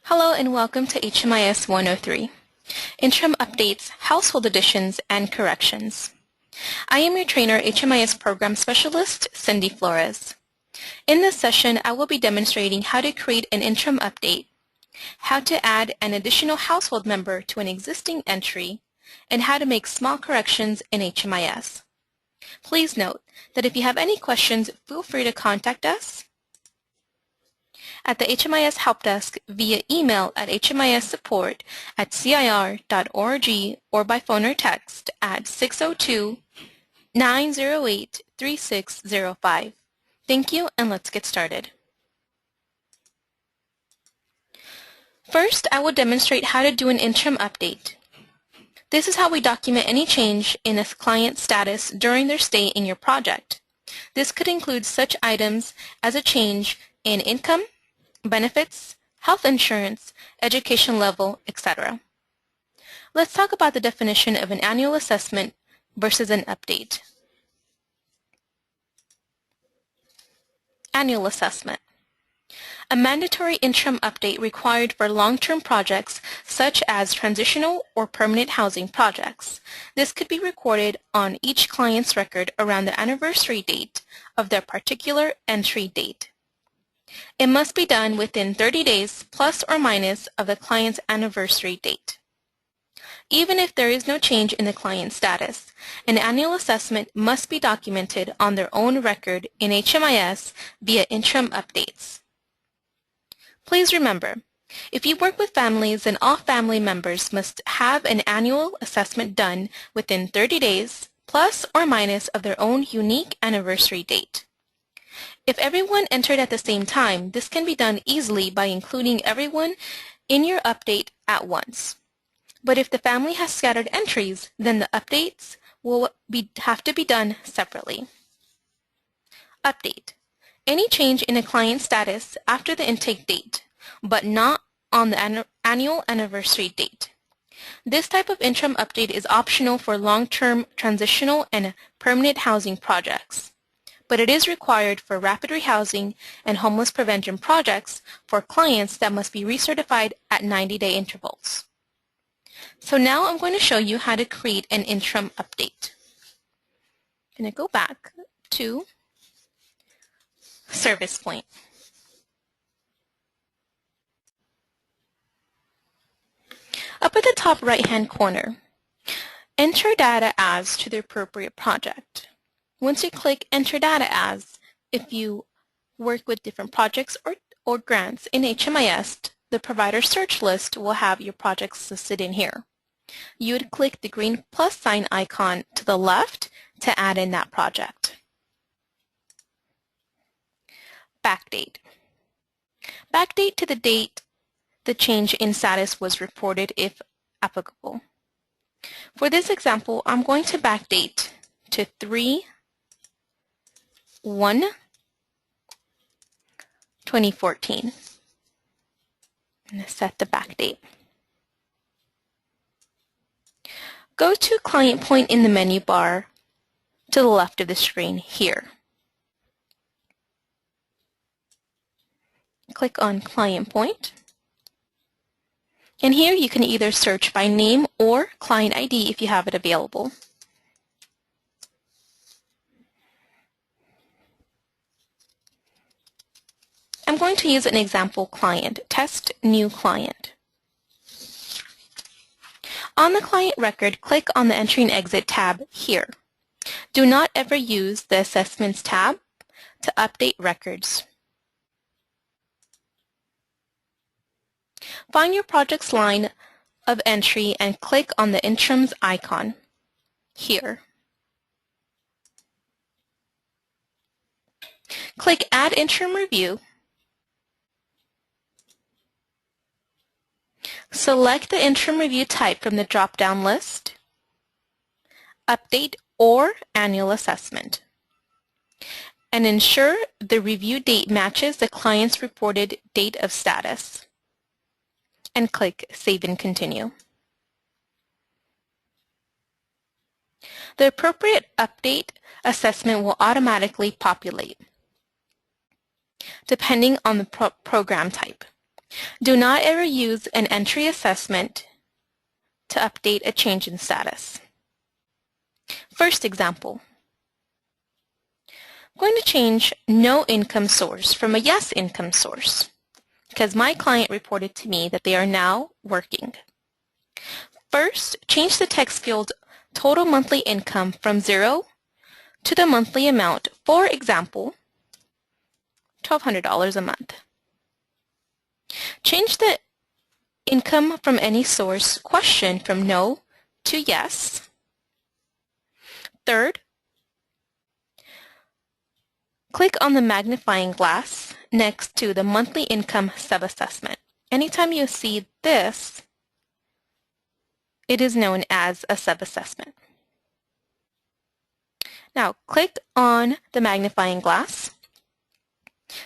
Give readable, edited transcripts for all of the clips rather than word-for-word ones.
Hello and welcome to HMIS 103, Interim Updates, Household Additions, and Corrections. I am your trainer, HMIS Program Specialist, Cindy Flores. In this session, I will be demonstrating how to create an interim update, how to add an additional household member to an existing entry, and how to make small corrections in HMIS. Please note that if you have any questions, feel free to contact us at the HMIS Help Desk via email at hmissupport@cir.org or by phone or text at 602-908-3605. Thank you, and let's get started. First, I will demonstrate how to do an interim update. This is how we document any change in a client's status during their stay in your project. This could include such items as a change in income, benefits, health insurance, education level, etc. Let's talk about the definition of an annual assessment versus an update. Annual assessment. A mandatory interim update required for long-term projects such as transitional or permanent housing projects. This could be recorded on each client's record around the anniversary date of their particular entry date. It must be done within 30 days plus or minus of the client's anniversary date. Even if there is no change in the client's status, an annual assessment must be documented on their own record in HMIS via interim updates. Please remember, if you work with families, then all family members must have an annual assessment done within 30 days plus or minus of their own unique anniversary date. If everyone entered at the same time, this can be done easily by including everyone in your update at once. But if the family has scattered entries, then the updates will have to be done separately. Update. Any change in a client's status after the intake date, but not on the annual anniversary date. This type of interim update is optional for long-term transitional and permanent housing projects, but it is required for rapid rehousing and homeless prevention projects for clients that must be recertified at 90-day intervals. So now I'm going to show you how to create an interim update. I'm going to go back to Service Point. Up at the top right-hand corner, enter data as to the appropriate project. Once you click Enter Data As, if you work with different projects or grants in HMIS, the provider search list will have your projects listed in here. You would click the green plus sign icon to the left to add in that project. Backdate. Backdate to the date the change in status was reported if applicable. For this example, I'm going to backdate to 3/1/2014. I'm going to set the back date. Go to Client Point in the menu bar to the left of the screen here. Click on Client Point. And here you can either search by name or client ID if you have it available. I'm going to use an example client, Test New Client. On the client record, click on the Entry and Exit tab here. Do not ever use the Assessments tab to update records. Find your project's line of entry and click on the Interims icon here. Click Add Interim Review. Select the interim review type from the drop-down list, Update or Annual Assessment, and ensure the review date matches the client's reported date of status, and click Save and Continue. The appropriate update assessment will automatically populate, depending on the program type. Do not ever use an entry assessment to update a change in status. First example. I'm going to change no income source from a yes income source because my client reported to me that they are now working. First, change the text field total monthly income from 0 to the monthly amount, for example, $1,200 a month. Change the income from any source question from no to yes. Third, click on the magnifying glass next to the monthly income sub-assessment. Anytime you see this, it is known as a sub-assessment. Now, click on the magnifying glass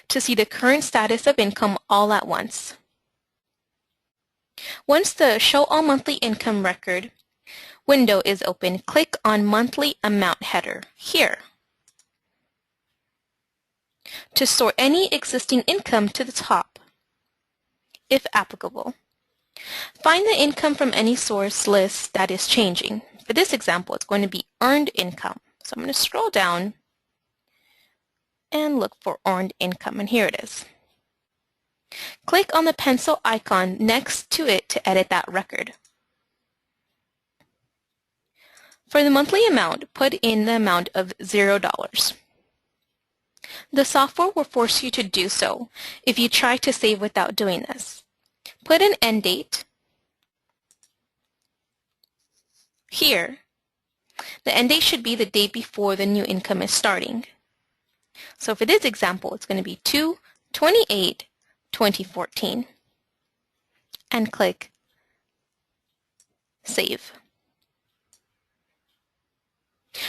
to see the current status of income all at once. Once the Show All Monthly Income Record window is open, click on Monthly Amount header here to store any existing income to the top, if applicable. Find the income from any source list that is changing. For this example, it's going to be earned income. So I'm going to scroll down and look for earned income, and here it is. Click on the pencil icon next to it to edit that record. For the monthly amount, put in the amount of $0. The software will force you to do so if you try to save without doing this. Put an end date here. The end date should be the day before the new income is starting. So for this example, it's going to be 2/28/2014. And click Save.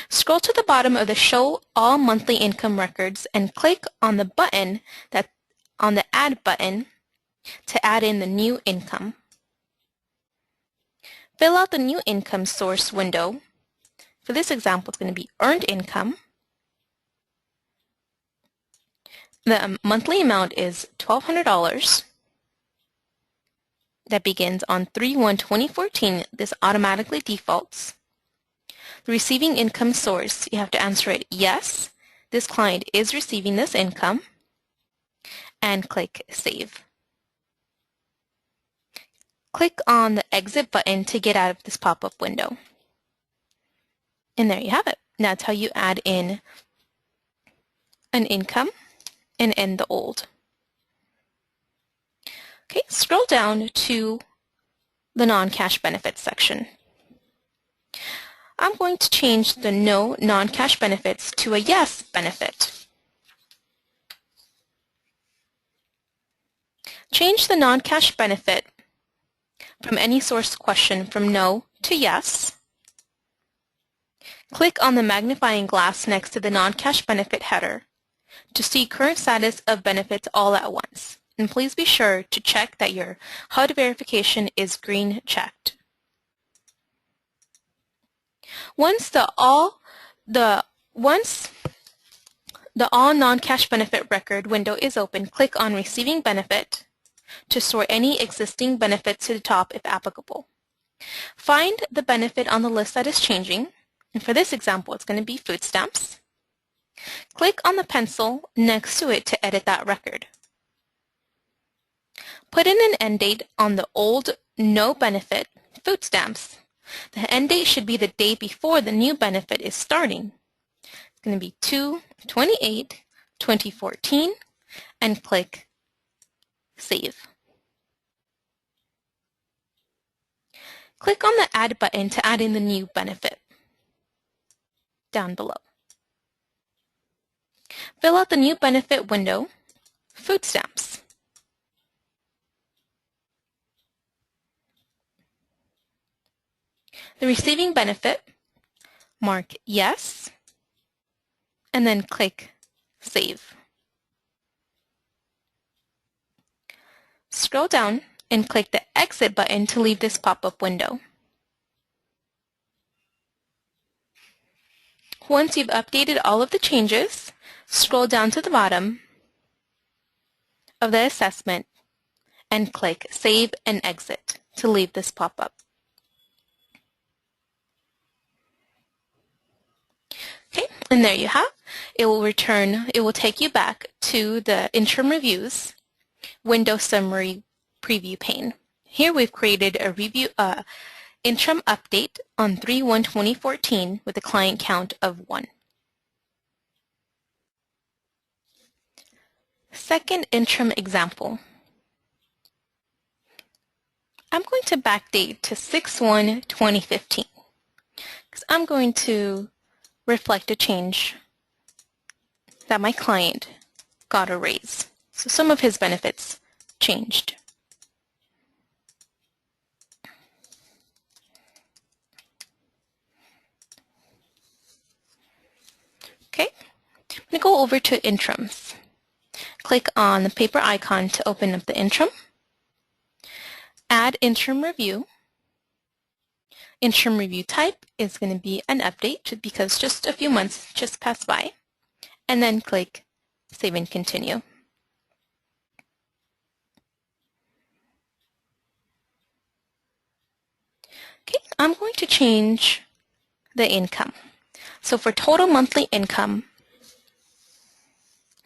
Scroll to the bottom of the Show All Monthly Income Records and click on the button on the Add button to add in the new income. Fill out the new income source window. For this example, it's going to be earned income. The monthly amount is $1,200. That begins on 3/1/2014. This automatically defaults. The receiving income source, you have to answer it yes, this client is receiving this income, and click Save. Click on the Exit button to get out of this pop-up window. And there you have it. That's how you add in an income and end the old. Okay, scroll down to the non-cash benefits section. I'm going to change the no non-cash benefits to a yes benefit. Change the non-cash benefit from any source question from no to yes. Click on the magnifying glass next to the non-cash benefit header to see current status of benefits all at once. And please be sure to check that your HUD verification is green checked. Once the all non-cash benefit record window is open, click on Receiving Benefit to store any existing benefits to the top if applicable. Find the benefit on the list that is changing, and for this example, it's going to be food stamps. Click on the pencil next to it to edit that record. Put in an end date on the old no benefit food stamps. The end date should be the day before the new benefit is starting. It's going to be 2/28/2014 and click Save. Click on the Add button to add in the new benefit down below. Fill out the new benefit window, food stamps. The receiving benefit, mark yes, and then click Save. Scroll down and click the Exit button to leave this pop-up window. Once you've updated all of the changes, scroll down to the bottom of the assessment and click Save and Exit to leave this pop-up. Okay, and there you have. It will take you back to the interim reviews window summary preview pane. Here we've created a interim update on 3/1/2014 with a client count of 1. Second interim example. I'm going to backdate to 6/1/2015 because I'm going to reflect a change that my client got a raise. So some of his benefits changed. Okay, I'm going to go over to interims. Click on the paper icon to open up the interim. Add interim review. Interim review type is going to be an update because just a few months just passed by. And then click Save and Continue. Okay, I'm going to change the income. So for total monthly income,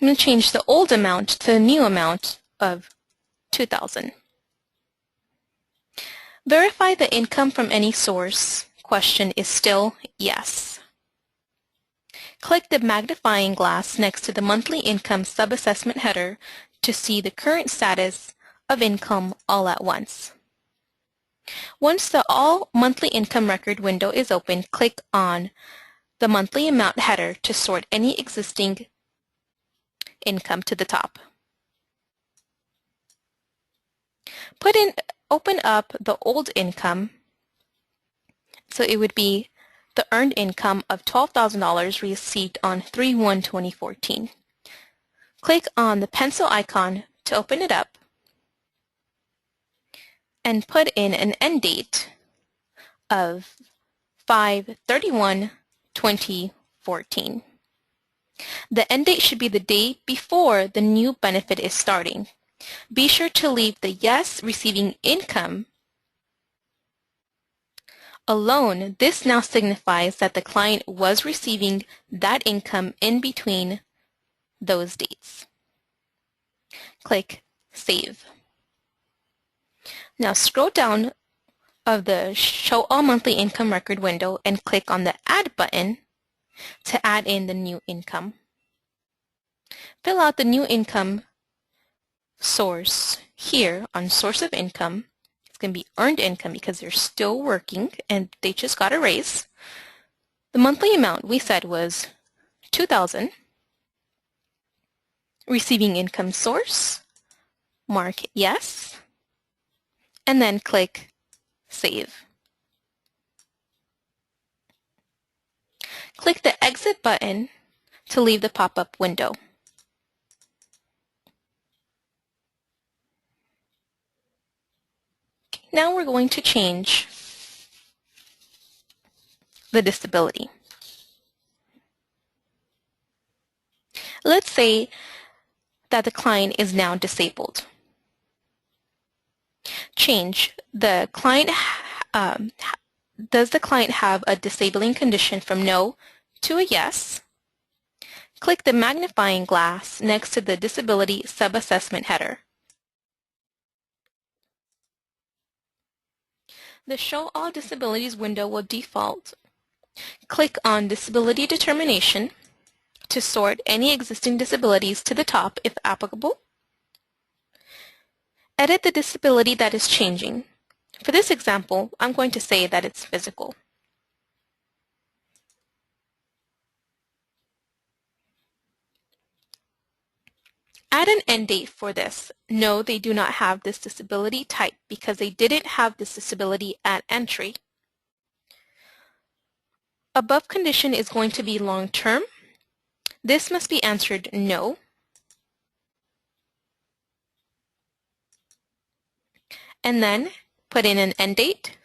I'm going to change the old amount to the new amount of $2,000. Verify the income from any source question is still yes. Click the magnifying glass next to the monthly income sub-assessment header to see the current status of income all at once. Once the All Monthly Income Record window is open, click on the monthly amount header to sort any existing income to the top. Open up the old income, so it would be the earned income of $12,000 received on 3/1/2014. Click on the pencil icon to open it up and put in an end date of 5/31/2014. The end date should be the day before the new benefit is starting. Be sure to leave the yes receiving income alone. This now signifies that the client was receiving that income in between those dates. Click Save. Now scroll down of the Show All Monthly Income Record window and click on the Add button to add in the new income. Fill out the new income source here on Source of Income. It's going to be earned income because they're still working and they just got a raise. The monthly amount we said was $2,000. Receiving income source, mark yes, and then click Save. Click the Exit button to leave the pop-up window. Now we're going to change the disability. Let's say that the client is now disabled. Change the client. Does the client have a disabling condition from no to a yes? Click the magnifying glass next to the disability sub-assessment header. The Show All Disabilities window will default. Click on Disability Determination to sort any existing disabilities to the top if applicable. Edit the disability that is changing. For this example, I'm going to say that it's physical. Add an end date for this. No, they do not have this disability type because they didn't have this disability at entry. Above condition is going to be long-term. This must be answered no. And then put in an end date,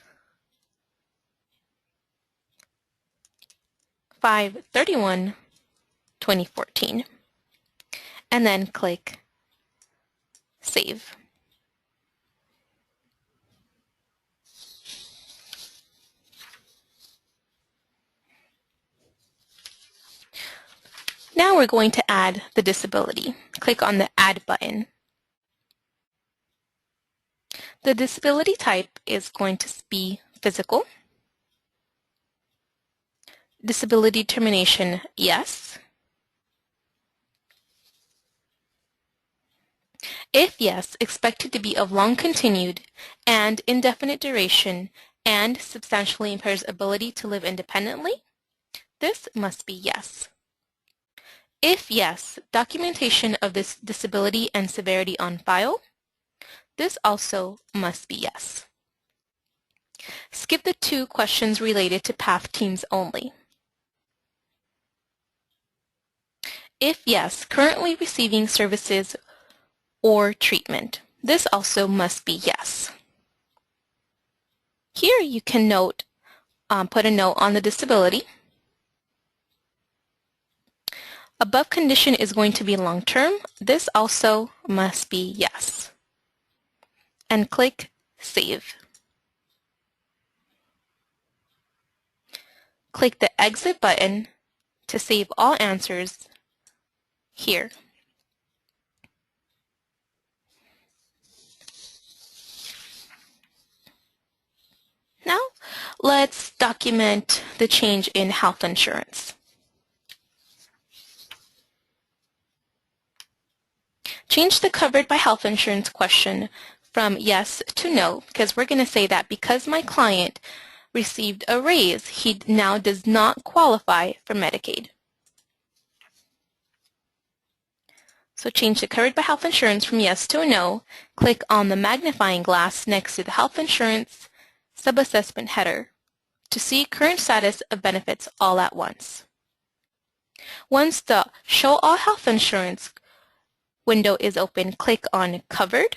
5/31/2014, and then click Save. Now we're going to add the disability. Click on the Add button. The disability type is going to be physical. Disability termination, yes. If yes, expected to be of long continued and indefinite duration and substantially impairs ability to live independently, this must be yes. If yes, documentation of this disability and severity on file, this also must be yes. Skip the 2 questions related to PATH teams only. If yes, currently receiving services or treatment, this also must be yes. Here you can put a note on the disability. Above condition is going to be long-term. This also must be yes. And click Save. Click the Exit button to save all answers here. Now, let's document the change in health insurance. Change the covered by health insurance question from yes to no, because we're going to say that because my client received a raise, he now does not qualify for Medicaid. So change the covered by health insurance from yes to a no. Click on the magnifying glass next to the health insurance sub-assessment header to see current status of benefits all at once. Once the Show All Health Insurance window is open, click on Covered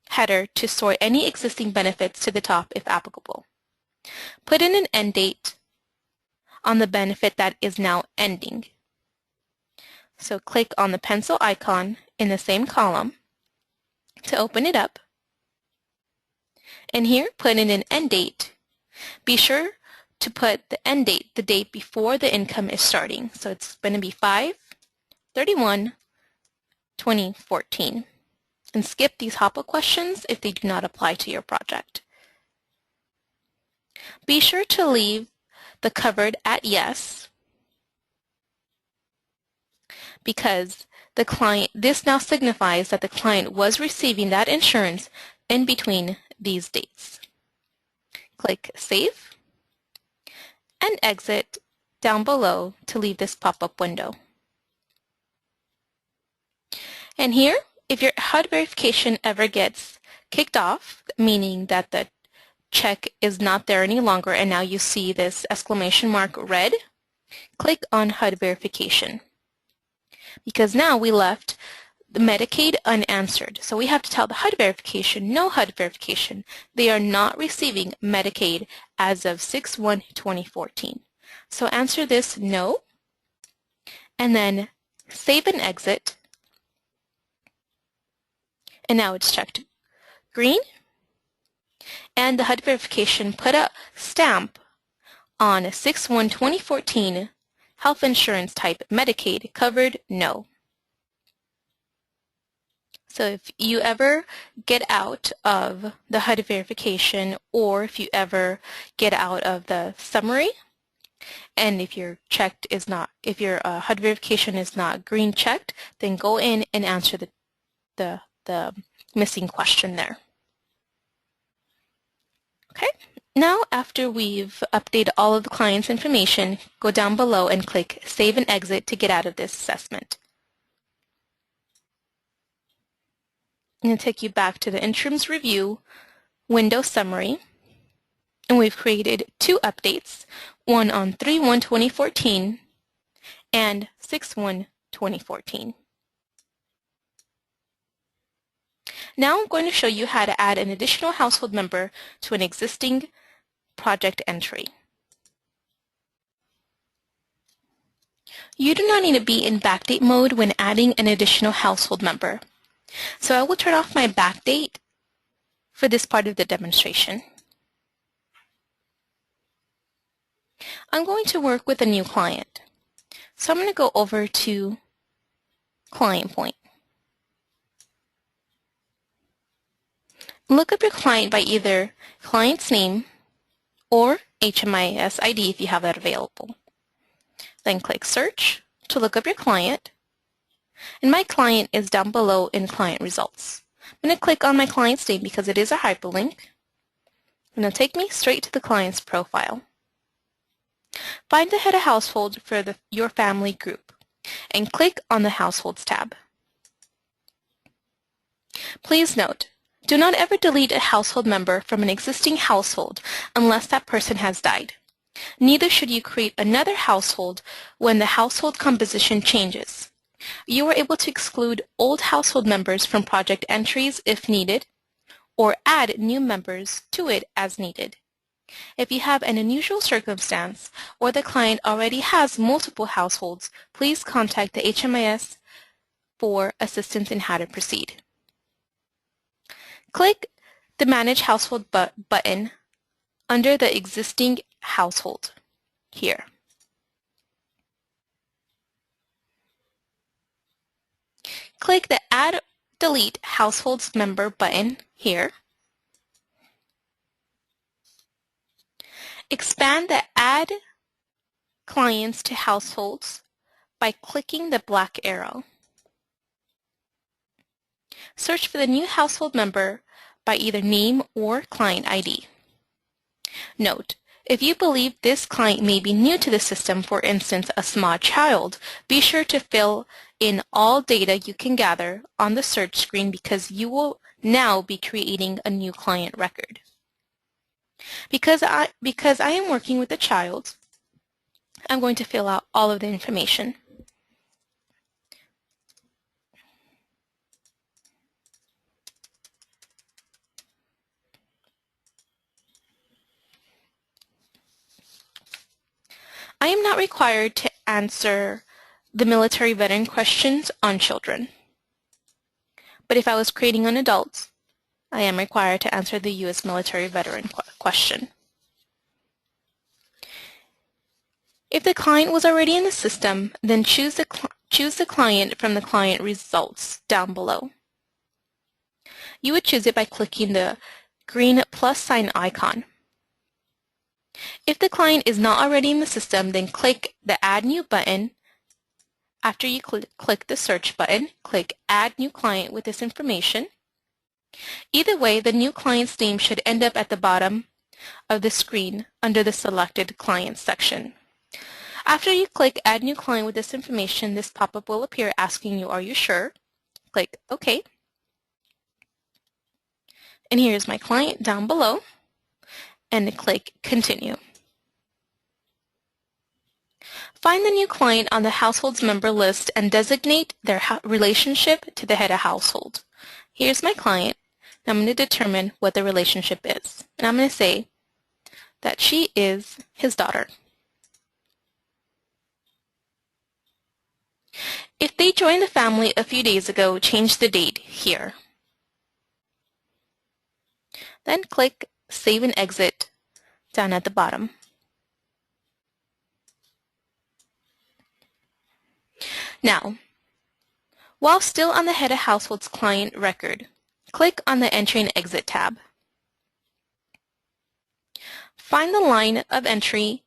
header to sort any existing benefits to the top if applicable. Put in an end date on the benefit that is now ending. So click on the pencil icon in the same column to open it up. And here, put in an end date. Be sure to put the end date, the date before the income is starting. So it's going to be 5/31/2014. And skip these HOPA questions if they do not apply to your project. Be sure to leave the covered at yes, because this now signifies that the client was receiving that insurance in between these dates. Click Save and Exit down below to leave this pop-up window. And here, if your HUD verification ever gets kicked off, meaning that the check is not there any longer and now you see this exclamation mark red, click on HUD verification. Because now we left the Medicaid unanswered. So we have to tell the HUD verification, no HUD verification. They are not receiving Medicaid as of 6/1/2014. So answer this no, and then save and exit. And now it's checked green. And the HUD verification put a stamp on 6/1/2014 health insurance type Medicaid covered no. So if you ever get out of the HUD verification, or if you ever get out of the summary, and if your HUD verification is not green checked, then go in and answer the missing question there. Okay, now after we've updated all of the client's information, go down below and click Save and Exit to get out of this assessment. I'm going to take you back to the Interim's Review window summary, and we've created 2 updates, one on 3/1/2014 and 6/1/2014. Now I'm going to show you how to add an additional household member to an existing project entry. You do not need to be in backdate mode when adding an additional household member. So I will turn off my backdate for this part of the demonstration. I'm going to work with a new client. So I'm going to go over to Client Point. Look up your client by either client's name or HMIS ID if you have that available. Then click Search to look up your client. And my client is down below in Client Results. I'm going to click on my client's name because it is a hyperlink. And it'll take me straight to the client's profile. Find the head of household for your family group and click on the Households tab. Please note, do not ever delete a household member from an existing household unless that person has died. Neither should you create another household when the household composition changes. You are able to exclude old household members from project entries if needed, or add new members to it as needed. If you have an unusual circumstance or the client already has multiple households, please contact the HMIS for assistance in how to proceed. Click the Manage Household button under the existing household here. Click the Add Delete Households Member button here. Expand the Add Clients to Households by clicking the black arrow. Search for the new household member by either name or client ID. Note, if you believe this client may be new to the system, for instance, a small child, be sure to fill in all data you can gather on the search screen because you will now be creating a new client record. Because I am working with a child, I'm going to fill out all of the information. I am not required to answer the military veteran questions on children. But if I was creating an adult, I am required to answer the U.S. military veteran question. If the client was already in the system, then choose the client from the client results down below. You would choose it by clicking the green plus sign icon. If the client is not already in the system, then click the Add New button. After you click the Search button, click Add New Client with this information. Either way, the new client's name should end up at the bottom of the screen under the Selected Clients section. After you click Add New Client with this information, this pop-up will appear asking you, are you sure? Click OK. And here's my client down below, and click Continue. Find the new client on the household's member list and designate their relationship to the head of household. Here's my client. Now I'm going to determine what the relationship is. And I'm going to say that she is his daughter. If they joined the family a few days ago, change the date here. Then click Save and Exit down at the bottom. Now, while still on the Head of Household's client record, click on the Entry and Exit tab. Find the line of entry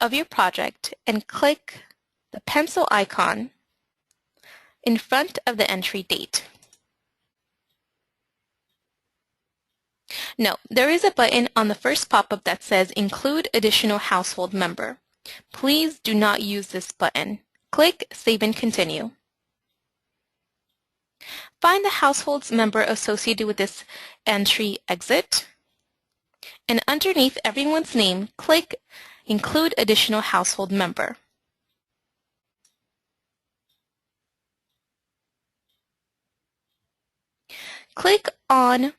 of your project and click the pencil icon in front of the entry date. No, there is a button on the first pop-up that says Include Additional Household Member. Please do not use this button. Click Save and Continue. Find the household's member associated with this entry exit, and underneath everyone's name, click Include Additional Household Member. Click on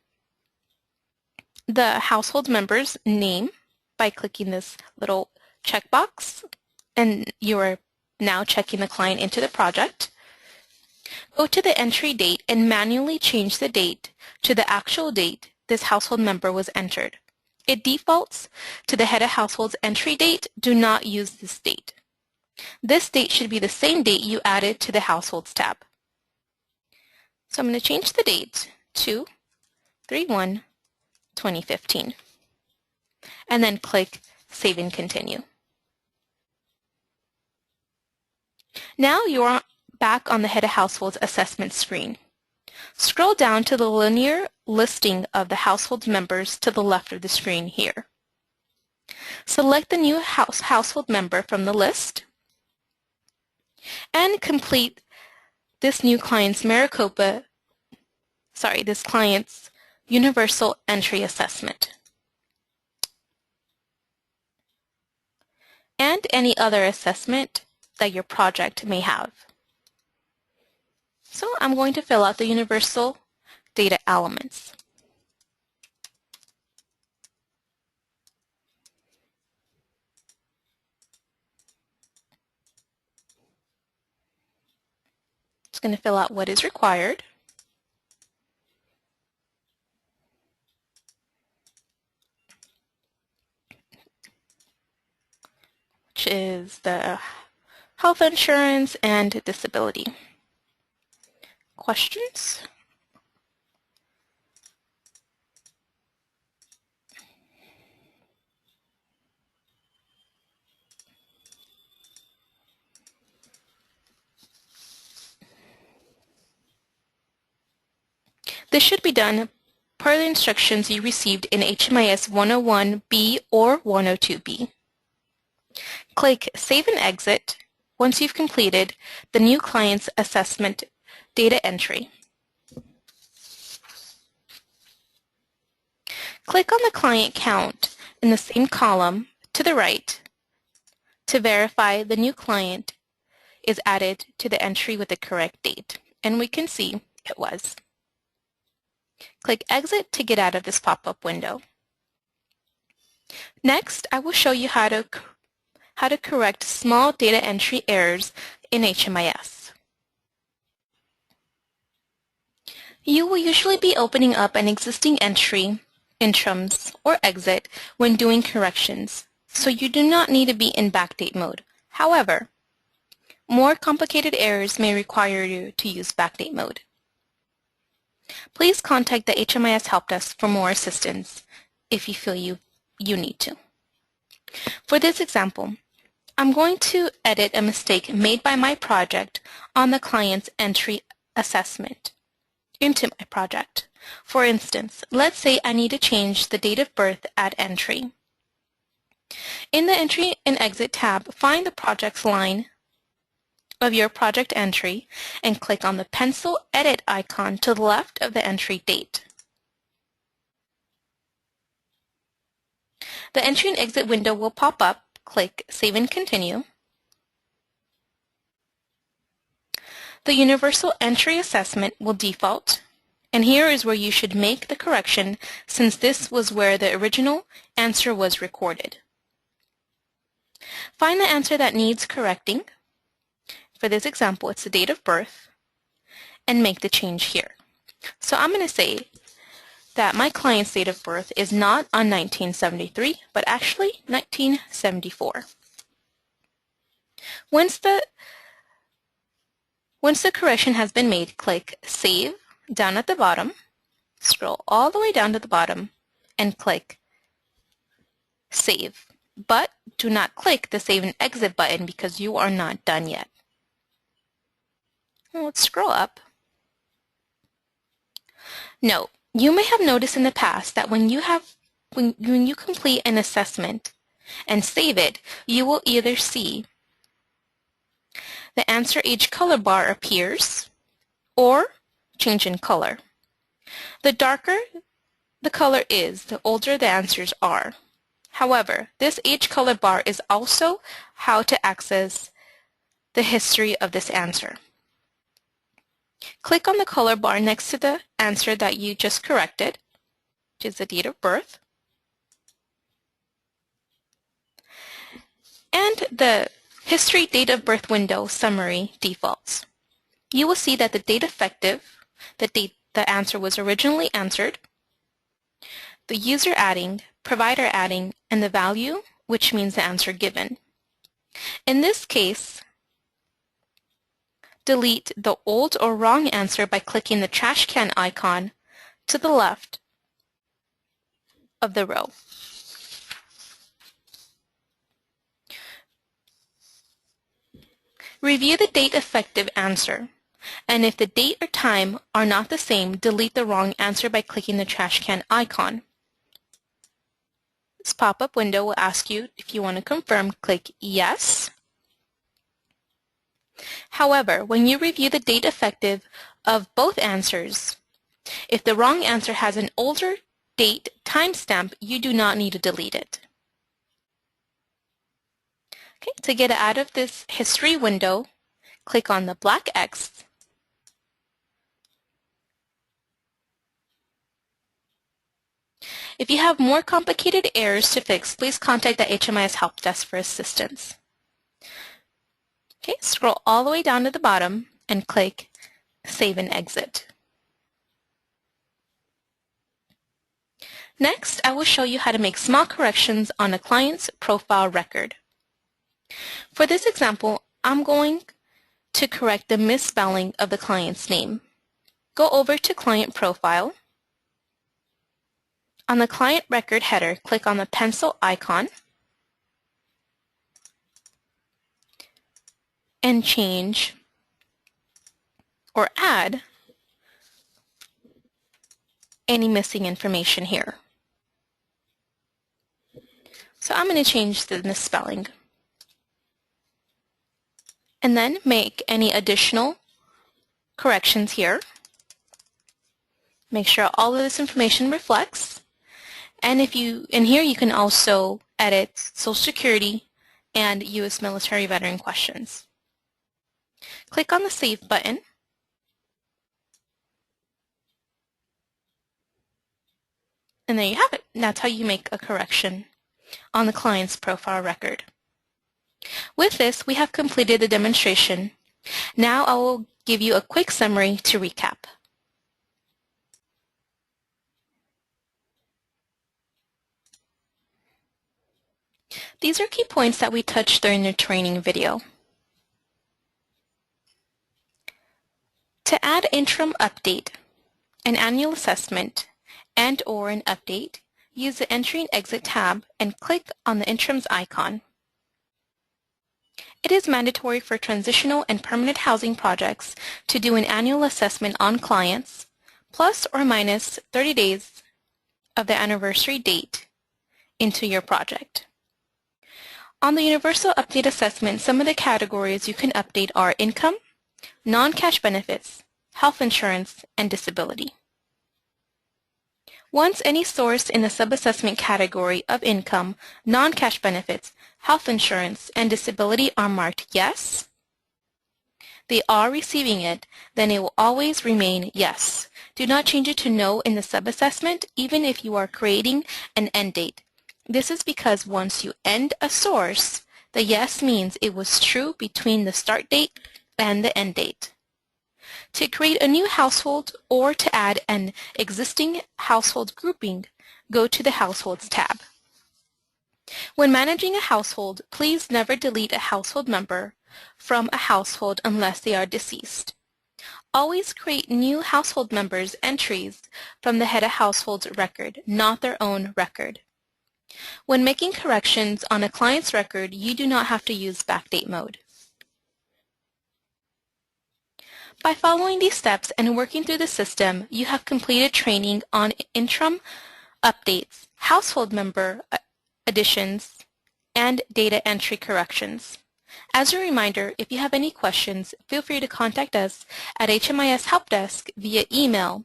the household member's name by clicking this little checkbox, and you are now checking the client into the project. Go to the entry date and manually change the date to the actual date this household member was entered. It defaults to the Head of Household's entry date. Do not use this date. This date should be the same date you added to the Households tab. So I'm going to change the date to 3/1/2015 and then click Save and Continue. Now you are back on the Head of Households assessment screen. Scroll down to the linear listing of the household members to the left of the screen here. Select the new household member from the list and complete this client's universal entry assessment and any other assessment that your project may have. So I'm going to fill out the universal data elements. It's going to fill out what is required. Which is the health insurance and disability. Questions? This should be done per the instructions you received in HMIS 101B or 102B. Click Save and Exit once you've completed the new client's assessment data entry. Click on the client count in the same column to the right to verify the new client is added to the entry with the correct date, and we can see it was. Click Exit to get out of this pop-up window. Next, I will show you how to correct small data entry errors in HMIS. You will usually be opening up an existing entry, interims, or exit when doing corrections, so you do not need to be in backdate mode. However, more complicated errors may require you to use backdate mode. Please contact the HMIS Help Desk for more assistance if you feel you need to. For this example, I'm going to edit a mistake made by my project on the client's entry assessment into my project. For instance, let's say I need to change the date of birth at entry. In the Entry and Exit tab, find the project's line of your project entry and click on the pencil edit icon to the left of the entry date. The Entry and Exit window will pop up. Click Save and Continue. The Universal Entry Assessment will default, and here is where you should make the correction since this was where the original answer was recorded. Find the answer that needs correcting. For this example, it's the date of birth, and make the change here. So I'm going to say that my client's date of birth is not on 1973, but actually 1974. Once the correction has been made, click Save down at the bottom, scroll all the way down to the bottom, and click Save. But do not click the Save and Exit button because you are not done yet. Let's scroll up. Note, you may have noticed in the past that when you complete an assessment and save it, you will either see the answer age color bar appears or change in color. The darker the color is, the older the answers are. However, this age color bar is also how to access the history of this answer. Click on the color bar next to the answer that you just corrected, which is the date of birth, and the History Date of Birth window summary defaults. You will see that the date effective, the date the answer was originally answered, the user adding, provider adding, and the value, which means the answer given. In this case, delete the old or wrong answer by clicking the trash can icon to the left of the row. Review the date effective answer, and if the date or time are not the same, delete the wrong answer by clicking the trash can icon. This pop-up window will ask you if you want to confirm. Click Yes. However, when you review the date effective of both answers, if the wrong answer has an older date timestamp, you do not need to delete it. Okay, to get out of this history window, click on the black X. If you have more complicated errors to fix, please contact the HMIS help desk for assistance. Okay, scroll all the way down to the bottom and click Save and Exit. Next, I will show you how to make small corrections on a client's profile record. For this example, I'm going to correct the misspelling of the client's name. Go over to Client Profile. On the client record header, click on the pencil icon and change or add any missing information here. So I'm going to change the misspelling. And then make any additional corrections here. Make sure all of this information reflects. And in here you can also edit Social Security and U.S. military veteran questions. Click on the Save button. And there you have it. That's how you make a correction on the client's profile record. With this, we have completed the demonstration. Now I will give you a quick summary to recap. These are key points that we touched during the training video. To add interim update, an annual assessment, and/or an update, use the Entry and Exit tab and click on the Interim's icon. It is mandatory for transitional and permanent housing projects to do an annual assessment on clients, plus or minus 30 days of the anniversary date into your project. On the Universal Update Assessment, some of the categories you can update are income, non-cash benefits, health insurance, and disability. Once any source in the sub-assessment category of income, non-cash benefits, health insurance, and disability are marked yes, they are receiving it, then it will always remain yes. Do not change it to no in the sub-assessment, even if you are creating an end date. This is because once you end a source, the yes means it was true between the start date and the end date. To create a new household or to add an existing household grouping, go to the Households tab. When managing a household, please never delete a household member from a household unless they are deceased. Always create new household members entries from the head of household's record, not their own record. When making corrections on a client's record, you do not have to use backdate mode. By following these steps and working through the system, you have completed training on interim updates, household member additions, and data entry corrections. As a reminder, if you have any questions, feel free to contact us at HMIS Help Desk via email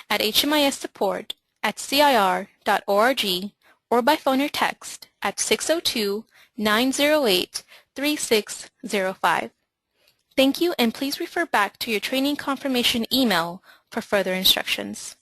at hmissupport@cir.org or by phone or text at 602-908-3605. Thank you, and please refer back to your training confirmation email for further instructions.